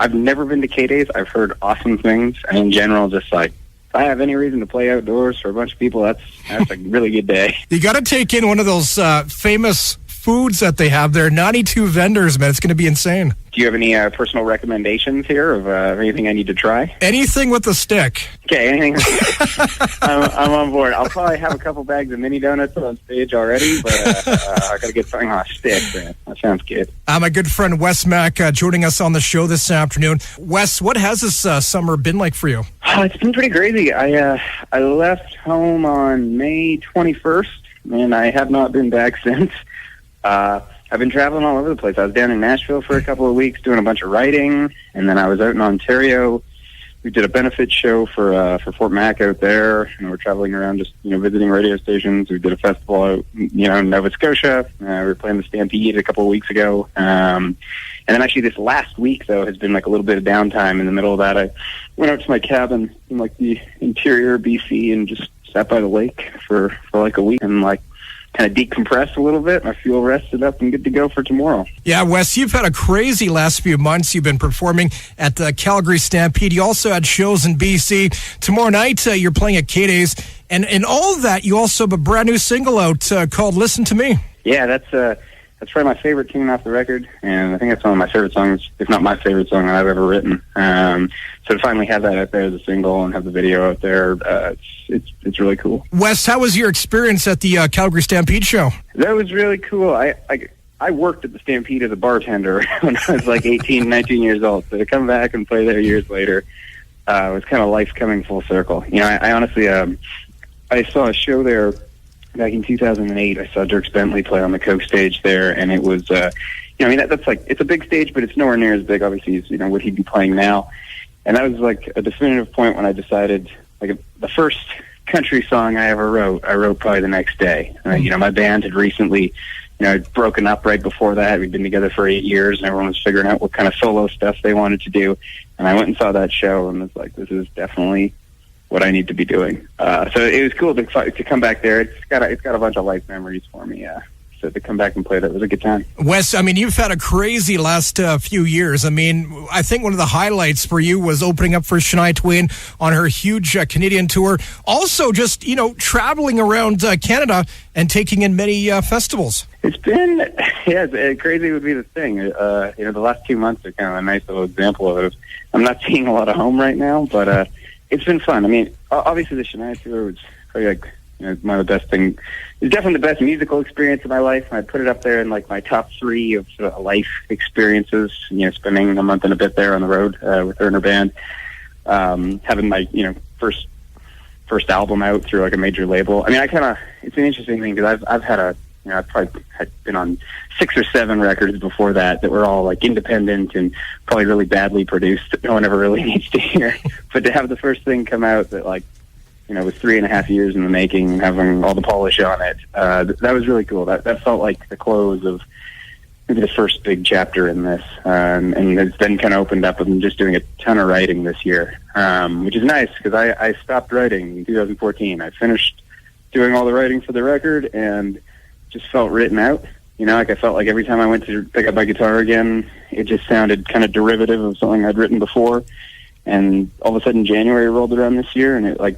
I've never been to K-Days. I've heard awesome things, and in general, just like, if I have any reason to play outdoors for a bunch of people, that's a really good day. You got to take in one of those famous foods that they have there. 92 vendors, man. It's going to be insane. Do you have any personal recommendations here of anything I need to try? Anything with a stick. Okay, anything. I'm on board. I'll probably have a couple bags of mini donuts on stage already, but I got to get something on a stick, man. That sounds good. My good friend Wes Mack joining us on the show this afternoon. Wes, what has this summer been like for you? It's been pretty crazy. I left home on May 21st, and I have not been back since. I've been traveling all over the place. I was down in Nashville for a couple of weeks doing a bunch of writing, and then I was out in Ontario. We did a benefit show for Fort Mack out there, and we're traveling around just, visiting radio stations. We did a festival out, in Nova Scotia. We were playing the Stampede a couple of weeks ago. And then actually this last week, though, has been like a little bit of downtime. In the middle of that, I went out to my cabin in like the interior of BC and just sat by the lake for like a week and like kind of decompress a little bit. I feel rested up and good to go for tomorrow. Yeah, Wes, you've had a crazy last few months. You've been performing at the Calgary Stampede. You also had shows in BC. Tomorrow night, you're playing at K-Days. And in all of that, you also have a brand new single out called Listen to Me. Yeah, that's probably my favorite tune off the record, and I think that's one of my favorite songs, if not my favorite song that I've ever written. So to finally have that out there as a single and have the video out there, it's really cool. Wes, how was your experience at the Calgary Stampede show? That was really cool. I worked at the Stampede as a bartender when I was like 18, 19 years old, so to come back and play there years later was kind of life coming full circle. I honestly, I saw a show there back in 2008. I saw Dierks Bentley play on the Coke stage there, and it was, that's like, it's a big stage, but it's nowhere near as big, obviously, as, what he'd be playing now. And that was like a definitive point when I decided, like, the first country song I ever wrote, I wrote probably the next day. My band had recently, broken up right before that. We'd been together for 8 years, and everyone was figuring out what kind of solo stuff they wanted to do. And I went and saw that show, and was like, this is definitely what I need to be doing. So it was cool to come back there. It's got a bunch of life memories for me. So to come back and play that was a good time. Wes, you've had a crazy last few years. I think one of the highlights for you was opening up for Shania Twain on her huge Canadian tour. Also just, traveling around Canada and taking in many festivals. It's been, crazy would be the thing. The last 2 months are kind of a nice little example of it. I'm not seeing a lot of home right now, but it's been fun. Obviously the Shania tour was probably like, one of the best things. It's definitely the best musical experience of my life. I'd put it up there in like my top 3 of life experiences. Spending a month and a bit there on the road with her and her band, having my first album out through like a major label. It's an interesting thing because I've had I've probably had been on 6 or 7 records before that were all like independent and probably really badly produced that no one ever really needs to hear. But to have the first thing come out that was 3.5 years in the making and having all the polish on it, that was really cool. That felt like the close of maybe the first big chapter in this. And it's then kind of opened up. I'm just doing a ton of writing this year, which is nice because I stopped writing in 2014. I finished doing all the writing for the record and just felt written out. I felt like every time I went to pick up my guitar again, it just sounded kind of derivative of something I'd written before. And all of a sudden January rolled around this year and it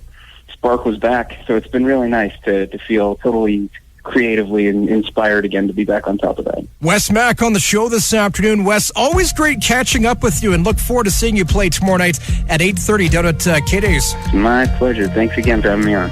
spark was back. So it's been really nice to feel totally creatively inspired again to be back on top of that. Wes Mack on the show this afternoon. Wes, always great catching up with you and look forward to seeing you play tomorrow night at 8:30 down at K-Days. My pleasure. Thanks again for having me on.